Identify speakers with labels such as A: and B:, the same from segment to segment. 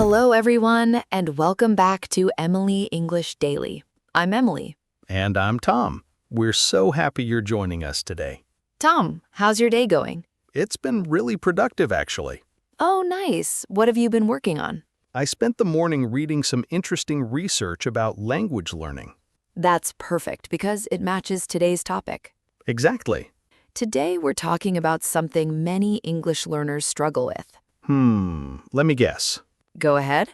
A: Hello, everyone, and welcome back to Emily English Daily. I'm Emily.
B: And I'm Tom. We're so happy you're joining us today.
A: Tom, how's your day going?
B: It's been really productive, actually.
A: Oh, nice. What have you been working on?
B: I spent the morning reading some interesting research about language learning.
A: That's perfect because it matches today's topic.
B: Exactly.
A: Today, we're talking about something many English learners struggle with.
B: Let me guess.
A: Go ahead.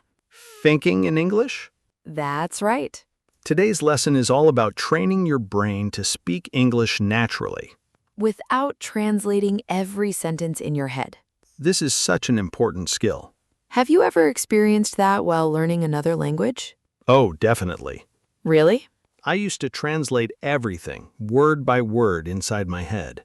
B: Thinking in English?
A: That's right.
B: Today's lesson is all about training your brain to speak English naturally.
A: Without translating every sentence in your head.
B: This is such an important skill.
A: Have you ever experienced that while learning another language?
B: Oh, definitely.
A: Really?
B: I used to translate everything, word by word, inside my head.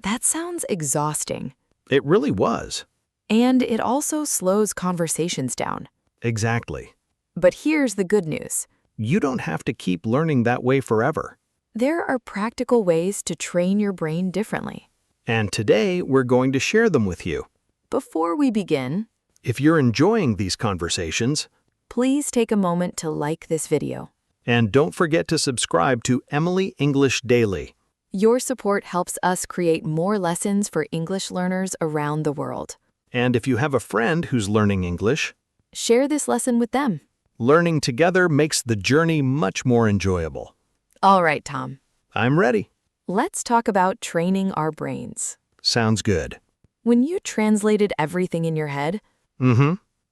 A: That sounds exhausting.
B: It really was.
A: And it also slows conversations down.
B: Exactly.
A: But here's the good news.
B: You don't have to keep learning that way forever.
A: There are practical ways to train your brain differently.
B: And today, we're going to share them with you.
A: Before we begin,
B: If you're enjoying these conversations,
A: please take a moment to like this video.
B: and don't forget to subscribe to Emily English Daily.
A: Your support helps us create more lessons for English learners around the world.
B: And if you have a friend who's learning English,
A: Share this lesson with them.
B: learning together makes the journey much more enjoyable.
A: All right, Tom.
B: I'm ready.
A: Let's talk about training our brains.
B: Sounds good.
A: When you translated everything in your head,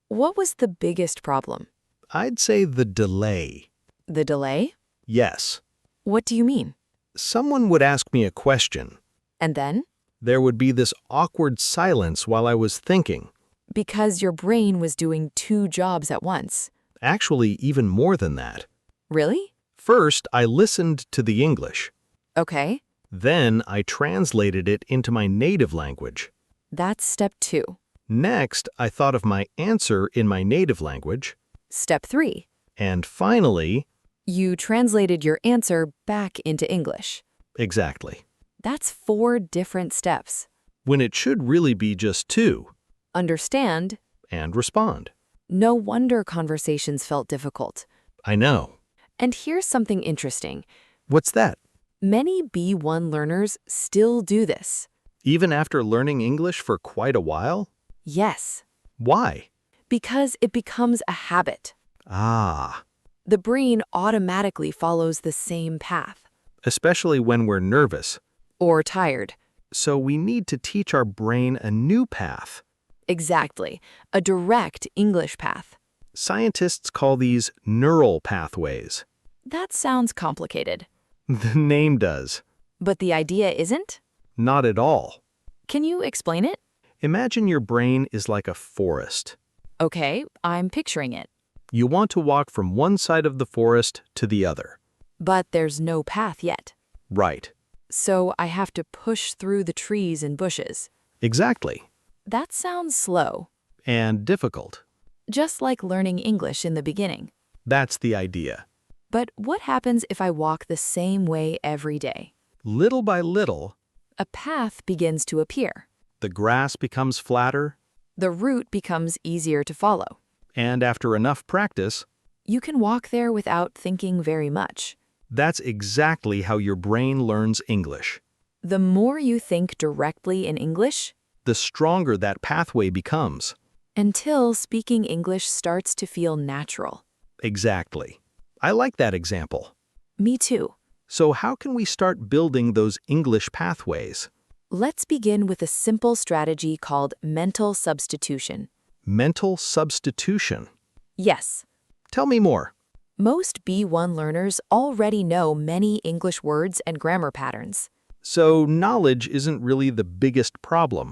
A: what was the biggest problem?
B: I'd say the delay.
A: The delay?
B: Yes.
A: What do you mean?
B: Someone would ask me a question.
A: And then?
B: There would be this awkward silence while I was thinking.
A: Because your brain was doing two jobs at once.
B: Actually, even more than that.
A: Really?
B: First, I listened to the English.
A: Okay.
B: Then I translated it into my native language.
A: That's step 2.
B: Next, I thought of my answer in my native language.
A: Step 3.
B: And finally,
A: You translated your answer back into English.
B: exactly.
A: That's 4 different steps.
B: When it should really be just 2.
A: Understand?
B: And respond.
A: No wonder conversations felt difficult.
B: I know.
A: And here's something interesting.
B: What's that?
A: Many B1 learners still do this.
B: Even after learning English for quite a while?
A: Yes,
B: Why?
A: because it becomes a habit.
B: Ah,
A: The brain automatically follows the same path.
B: especially when we're nervous.
A: Or tired.
B: So we need to teach our brain a new path.
A: Exactly. A direct English path.
B: Scientists call these neural pathways.
A: That sounds complicated.
B: The name does.
A: But the idea isn't?
B: Not at all.
A: Can you explain it?
B: Imagine your brain is like a forest.
A: Okay, I'm picturing it.
B: You want to walk from one side of the forest to the other.
A: But there's no path yet.
B: Right.
A: So I have to push through the trees and bushes.
B: Exactly.
A: That sounds slow.
B: And difficult.
A: Just like learning English in the beginning.
B: That's the idea.
A: But what happens if I walk the same way every day?
B: Little by little,
A: A path begins to appear.
B: the grass becomes flatter,
A: The route becomes easier to follow.
B: and after enough practice,
A: You can walk there without thinking very much.
B: that's exactly how your brain learns English.
A: The more you think directly in English,
B: The stronger that pathway becomes.
A: until speaking English starts to feel natural.
B: Exactly. I like that example.
A: Me too.
B: So how can we start building those English pathways?
A: Let's begin with a simple strategy called mental substitution.
B: Mental substitution.
A: Yes,
B: Tell me more.
A: most B1 learners already know many English words and grammar patterns.
B: So knowledge isn't really the biggest problem.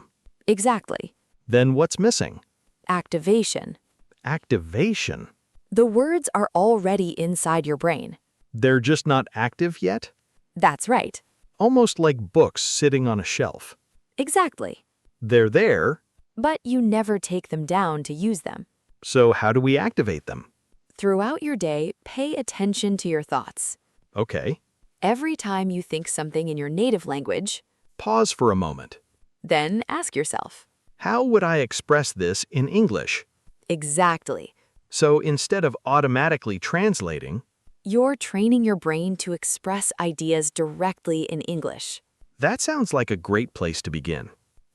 A: Exactly.
B: Then what's missing?
A: Activation.
B: Activation.
A: The words are already inside your brain.
B: They're just not active yet?
A: That's right.
B: Almost like books sitting on a shelf.
A: Exactly.
B: They're there,
A: But you never take them down to use them.
B: so how do we activate them?
A: Throughout your day, pay attention to your thoughts.
B: Okay.
A: Every time you think something in your native language,
B: Pause for a moment.
A: then ask yourself,
B: How would I express this in English?
A: exactly,
B: So instead of automatically translating,
A: You're training your brain to express ideas directly in English.
B: that sounds like a great place to begin.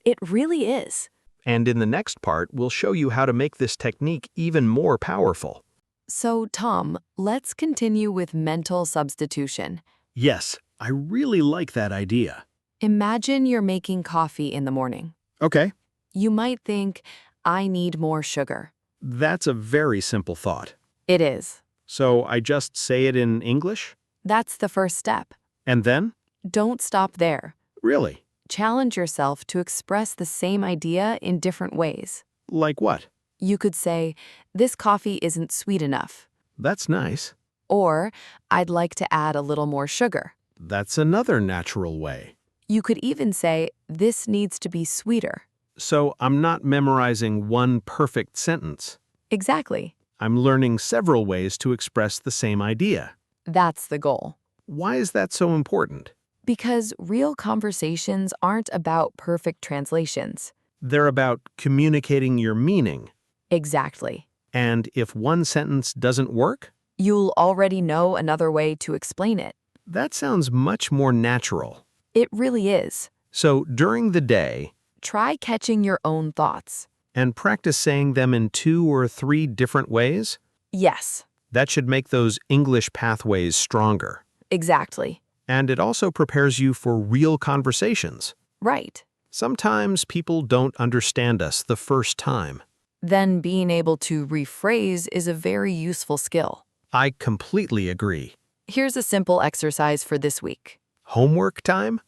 A: It really is.
B: And in the next part, we'll show you how to make this technique even more powerful.
A: So, Tom, let's continue with mental substitution.
B: Yes, I really like that idea.
A: Imagine you're making coffee in the morning.
B: Okay.
A: You might think, I need more sugar.
B: That's a very simple thought.
A: It is.
B: So I just say it in English?
A: That's the first step.
B: And then?
A: Don't stop there.
B: Really?
A: Challenge yourself to express the same idea in different ways.
B: Like what?
A: You could say, this coffee isn't sweet enough.
B: That's nice.
A: Or, I'd like to add a little more sugar.
B: That's another natural way.
A: You could even say, this needs to be sweeter.
B: So I'm not memorizing one perfect sentence.
A: Exactly.
B: I'm learning several ways to express the same idea.
A: That's the goal.
B: Why is that so important?
A: Because real conversations aren't about perfect translations.
B: They're about communicating your meaning.
A: Exactly.
B: And if one sentence doesn't work,
A: You'll already know another way to explain it.
B: that sounds much more natural.
A: It really is.
B: So during the day,
A: Try catching your own thoughts.
B: and practice saying them in 2 or 3 different ways,
A: Yes,
B: that should make those English pathways stronger.
A: exactly.
B: And it also prepares you for real conversations.
A: Right.
B: Sometimes people don't understand us the first time.
A: Then being able to rephrase is a very useful skill.
B: I completely agree.
A: Here's a simple exercise for this week.
B: Homework time?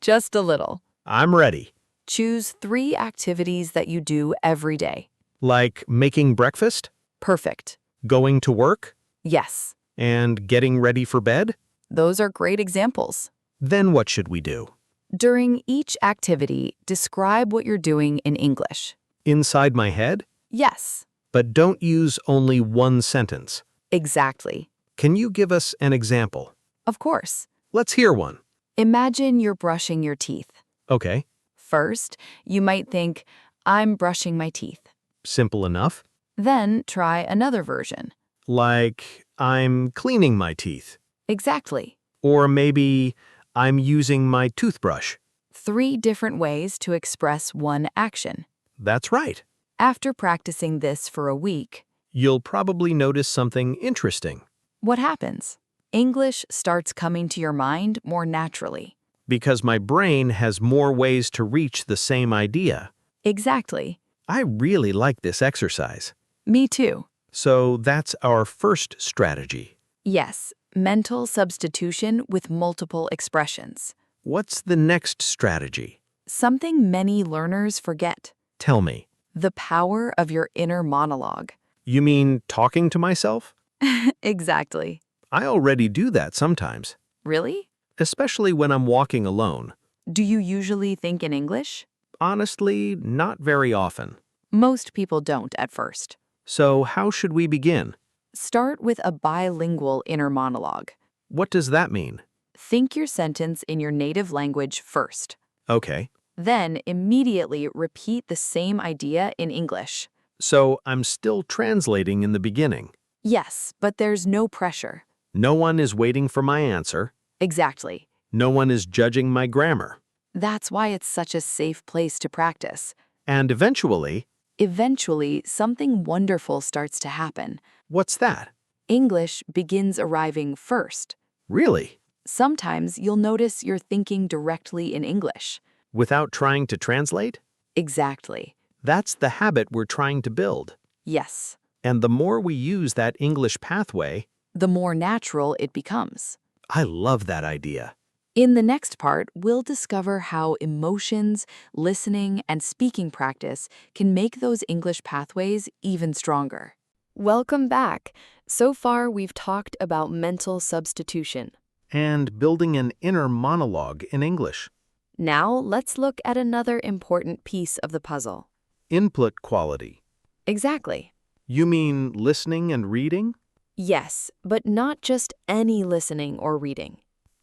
A: Just a little.
B: I'm ready.
A: Choose 3 activities that you do every day.
B: Like making breakfast,
A: Perfect.
B: going to work,
A: Yes,
B: and getting ready for bed?
A: those are great examples.
B: Then what should we do?
A: During each activity, describe what you're doing in English.
B: Inside my head?
A: Yes,
B: But don't use only one sentence.
A: exactly.
B: Can you give us an example?
A: Of course.
B: Let's hear one.
A: Imagine you're brushing your teeth.
B: Okay,
A: First, you might think, I'm brushing my teeth.
B: simple enough.
A: Then try another version.
B: Like, I'm cleaning my teeth.
A: Exactly.
B: Or maybe, I'm using my toothbrush.
A: 3 different ways to express one action.
B: That's right.
A: After practicing this for a week,
B: You'll probably notice something interesting.
A: what happens? English starts coming to your mind more naturally.
B: Because my brain has more ways to reach the same idea.
A: Exactly.
B: I really like this exercise.
A: Me too.
B: So that's our first strategy.
A: Yes, mental substitution with multiple expressions.
B: What's the next strategy?
A: Something many learners forget.
B: Tell me.
A: The power of your inner monologue.
B: You mean talking to myself?
A: Exactly.
B: I already do that sometimes,
A: Really?
B: especially when I'm walking alone.
A: Do you usually think in English?
B: Honestly, not very often.
A: Most people don't at first.
B: So how should we begin?
A: Start with a bilingual inner monologue.
B: What does that mean?
A: Think your sentence in your native language first.
B: Okay.
A: Then immediately repeat the same idea in English.
B: So I'm still translating in the beginning.
A: Yes, but there's no pressure.
B: No one is waiting for my answer.
A: Exactly.
B: No one is judging my grammar.
A: That's why it's such a safe place to practice.
B: And eventually,
A: Eventually, something wonderful starts to happen.
B: what's that?
A: English begins arriving first.
B: Really?
A: Sometimes you'll notice you're thinking directly in English.
B: Without trying to translate?
A: Exactly.
B: That's the habit we're trying to build.
A: Yes.
B: And the more we use that English pathway,
A: The more natural it becomes.
B: I love that idea.
A: In the next part, we'll discover how emotions, listening, and speaking practice can make those English pathways even stronger. Welcome back. So far, we've talked about mental substitution.
B: And building an inner monologue in English.
A: Now, let's look at another important piece of the puzzle.
B: Input quality.
A: Exactly.
B: You mean listening and reading?
A: Yes, but not just any listening or reading.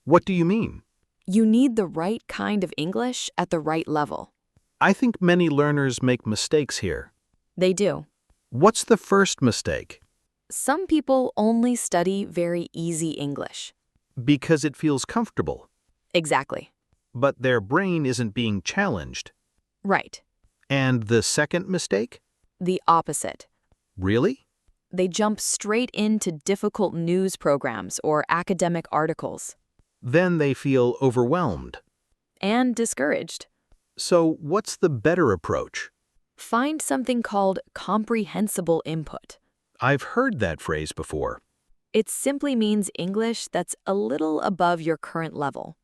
B: What do you mean?
A: You need the right kind of English at the right level.
B: I think many learners make mistakes here.
A: They do.
B: What's the first mistake?
A: Some people only study very easy English.
B: Because it feels comfortable,
A: Exactly.
B: but their brain isn't being challenged.
A: Right.
B: And the second mistake?
A: The opposite.
B: Really?
A: They jump straight into difficult news programs or academic articles.
B: Then they feel overwhelmed.
A: And discouraged.
B: So what's the better approach?
A: Find something called comprehensible input.
B: I've heard that phrase before.
A: It simply means English that's a little above your current level.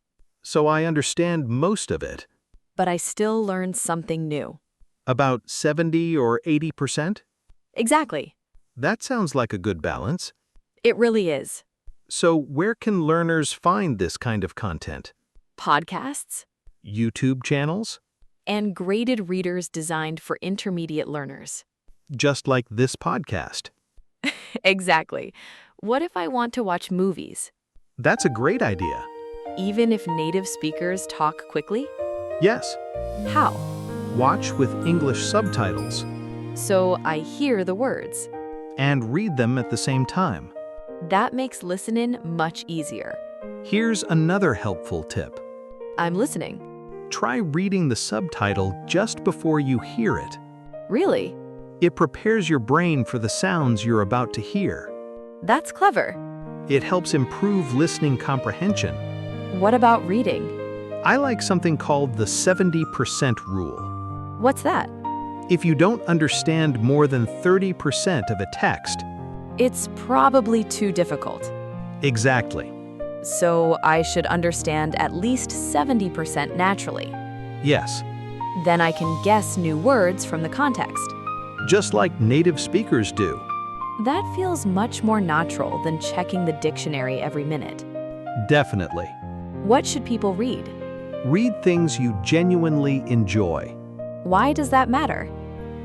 B: So I understand most of it.
A: But I still learn something new.
B: About 70 or 80%?
A: Exactly.
B: That sounds like a good balance.
A: It really is.
B: So where can learners find this kind of content?
A: Podcasts
B: YouTube channels?
A: and graded readers designed for intermediate learners.
B: Just like this podcast.
A: Exactly. What if I want to watch movies,
B: That's a great idea.
A: even if native speakers talk quickly?
B: Yes.
A: How?
B: Watch with English subtitles
A: So I hear the words.
B: and read them at the same time.
A: That makes listening much easier.
B: Here's another helpful tip.
A: I'm listening.
B: Try reading the subtitle just before you hear it.
A: Really?
B: It prepares your brain for the sounds you're about to hear.
A: That's clever.
B: It helps improve listening comprehension.
A: What about reading?
B: I like something called the 70% rule.
A: What's that?
B: If you don't understand more than 30% of a text,
A: It's probably too difficult.
B: exactly.
A: So I should understand at least 70% naturally.
B: Yes,
A: Then I can guess new words from the context.
B: just like native speakers do.
A: That feels much more natural than checking the dictionary every minute.
B: Definitely.
A: What should people read?
B: Read things you genuinely enjoy,
A: Why does that matter?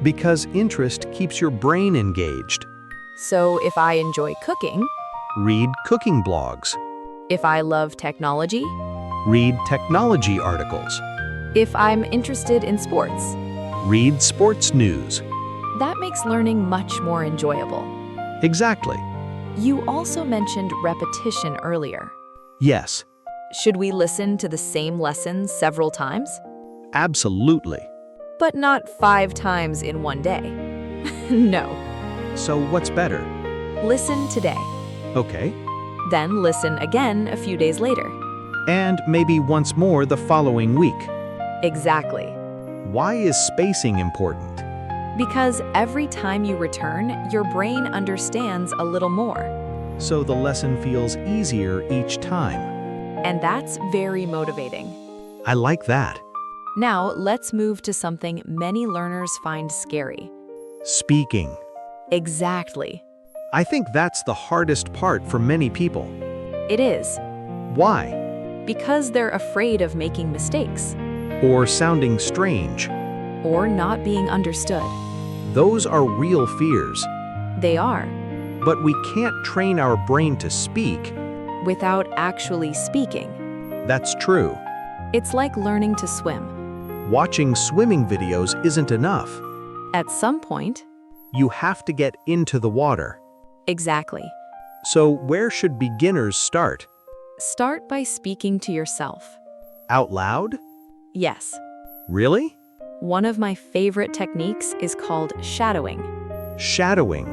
B: because interest keeps your brain engaged.
A: So if I enjoy cooking,
B: Read cooking blogs.
A: if I love technology,
B: Read technology articles.
A: if I'm interested in sports,
B: Read sports news.
A: that makes learning much more enjoyable.
B: Exactly.
A: You also mentioned repetition earlier.
B: Yes,
A: Should we listen to the same lesson several times?
B: absolutely.
A: But not 5 times in one day. No.
B: So what's better?
A: Listen today,
B: Okay.
A: then listen again a few days later.
B: And maybe once more the following week.
A: Exactly.
B: Why is spacing important?
A: Because every time you return, your brain understands a little more.
B: So the lesson feels easier each time.
A: And that's very motivating.
B: I like that.
A: Now, let's move to something many learners find scary.
B: Speaking.
A: Exactly.
B: I think that's the hardest part for many people.
A: It is.
B: Why?
A: Because they're afraid of making mistakes
B: Or sounding strange.
A: or not being understood.
B: Those are real fears.
A: They are,
B: But we can't train our brain to speak.
A: without actually speaking.
B: That's true.
A: It's like learning to swim.
B: Watching swimming videos isn't enough.
A: At some point,
B: You have to get into the water.
A: exactly.
B: So where should beginners start?
A: Start by speaking to yourself.
B: Out loud?
A: Yes.
B: Really?
A: One of my favorite techniques is called shadowing.
B: Shadowing.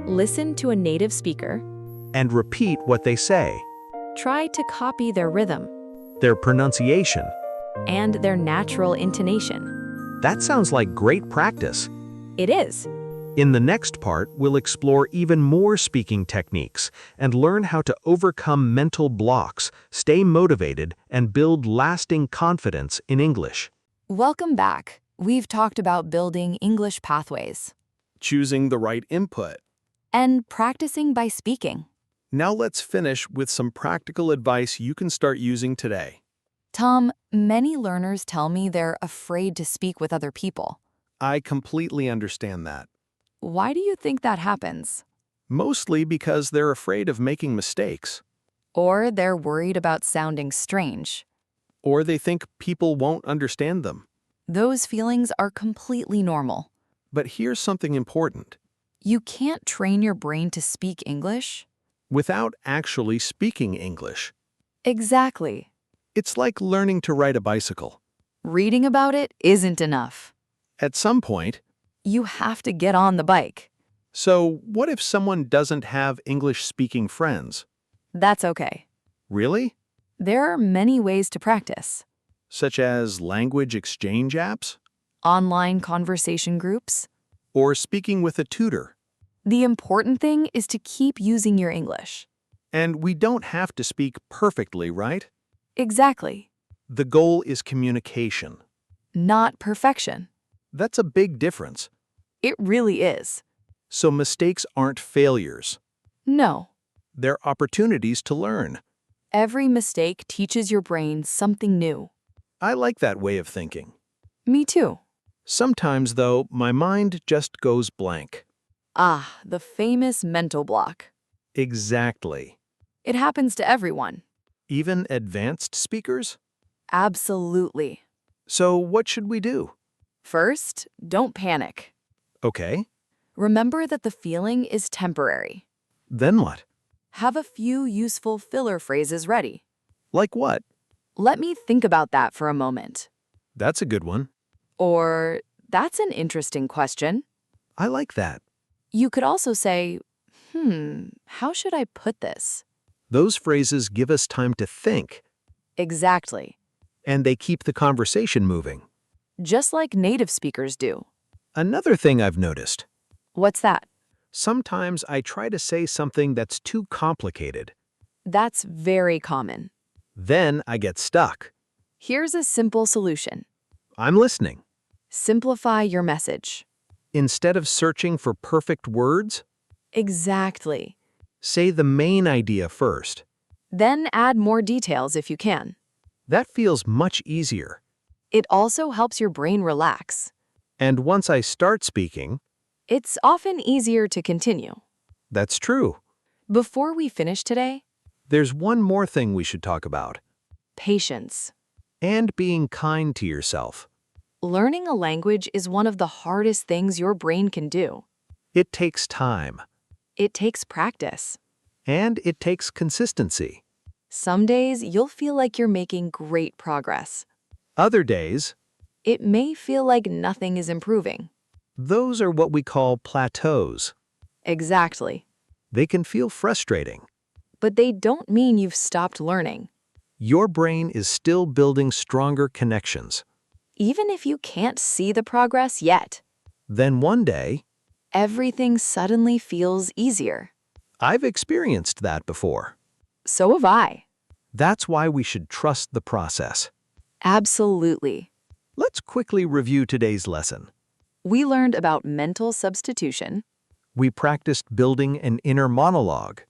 A: Listen to a native speaker.
B: And repeat what they say.
A: Try to copy their rhythm
B: Their pronunciation.
A: and their natural intonation.
B: That sounds like great practice.
A: It is.
B: In the next part, we'll explore even more speaking techniques and learn how to overcome mental blocks, stay motivated, and build lasting confidence in English.
A: Welcome back. We've talked about building English pathways
C: Choosing the right input.
A: and practicing by speaking.
C: Now let's finish with some practical advice you can start using today.
A: Tom, many learners tell me they're afraid to speak with other people.
C: I completely understand that.
A: Why do you think that happens?
C: Mostly because they're afraid of making mistakes,
A: Or they're worried about sounding strange.
C: or they think people won't understand them.
A: Those feelings are completely normal.
C: But here's something important.
A: You can't train your brain to speak English?
C: Without actually speaking English.
A: Exactly.
C: It's like learning to ride a bicycle.
A: Reading about it isn't enough.
C: At some point,
A: You have to get on the bike.
C: so what if someone doesn't have English-speaking friends?
A: That's okay.
C: Really?
A: There are many ways to practice.
C: Such as language exchange apps?
A: Online conversation groups.
C: Or speaking with a tutor?
A: The important thing is to keep using your English.
C: And we don't have to speak perfectly, right?
A: Exactly.
C: The goal is communication.
A: Not perfection.
C: That's a big difference.
A: It really is.
C: So mistakes aren't failures.
A: No.
C: They're opportunities to learn.
A: Every mistake teaches your brain something new.
C: I like that way of thinking.
A: Me too.
C: Sometimes, though, my mind just goes blank.
A: Ah, the famous mental block.
C: Exactly.
A: It happens to everyone.
C: Even advanced speakers?
A: Absolutely.
C: So what should we do?
A: First, don't panic.
C: Okay.
A: Remember that the feeling is temporary.
C: Then what?
A: Have a few useful filler phrases ready.
C: Like what?
A: Let me think about that for a moment.
C: That's a good one.
A: Or, that's an interesting question.
C: I like that.
A: You could also say, how should I put this?
C: Those phrases give us time to think,
A: Exactly.
C: and they keep the conversation moving.
A: Just like native speakers do.
C: Another thing I've noticed.
A: What's that?
C: Sometimes I try to say something that's too complicated.
A: That's very common.
C: Then I get stuck.
A: Here's a simple solution.
C: I'm listening.
A: Simplify your message.
C: Instead of searching for perfect words,
A: Exactly.
C: say the main idea first.
A: Then add more details if you can.
C: That feels much easier.
A: It also helps your brain relax.
C: And once I start speaking,
A: It's often easier to continue.
C: that's true.
A: Before we finish today,
C: There's one more thing we should talk about.
A: patience.
C: And being kind to yourself.
A: Learning a language is one of the hardest things your brain can do.
C: It takes time.
A: It takes practice.
C: And it takes consistency.
A: Some days you'll feel like you're making great progress.
C: Other days,
A: It may feel like nothing is improving.
C: those are what we call plateaus.
A: Exactly.
C: They can feel frustrating.
A: But they don't mean you've stopped learning.
C: Your brain is still building stronger connections.
A: Even if you can't see the progress yet,
C: Then one day,
A: everything suddenly feels easier.
C: I've experienced that before.
A: So have I.
C: That's why we should trust the process.
A: Absolutely.
C: Let's quickly review today's lesson.
A: We learned about mental substitution.
C: We practiced building an inner monologue.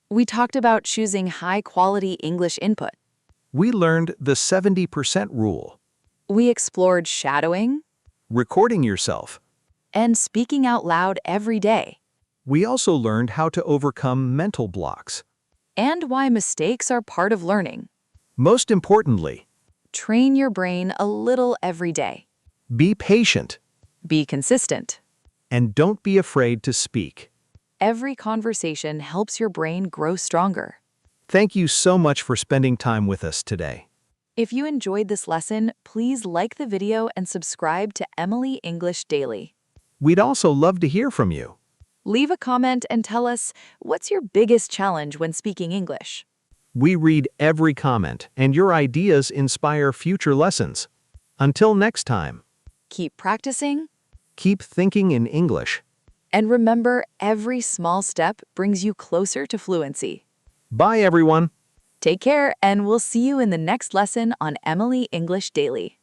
A: We talked about choosing high-quality English input.
C: We learned the 70% rule,
A: We explored shadowing
C: recording yourself.
A: and speaking out loud every day,
C: We also learned how to overcome mental blocks.
A: and why mistakes are part of learning.
C: Most importantly,
A: Train your brain a little every day.
C: be patient
A: Be consistent.
C: and don't be afraid to speak.
A: Every conversation helps your brain grow stronger.
C: Thank you so much for spending time with us today.
A: If you enjoyed this lesson, please like the video and subscribe to Emily English Daily.
C: We'd also love to hear from you.
A: Leave a comment and tell us, what's your biggest challenge when speaking English?
C: We read every comment, and your ideas inspire future lessons. Until next time,
A: Keep practicing,
C: keep thinking in English.
A: and remember, every small step brings you closer to fluency.
C: Bye, everyone.
A: Take care, and we'll see you in the next lesson on Emily English Daily.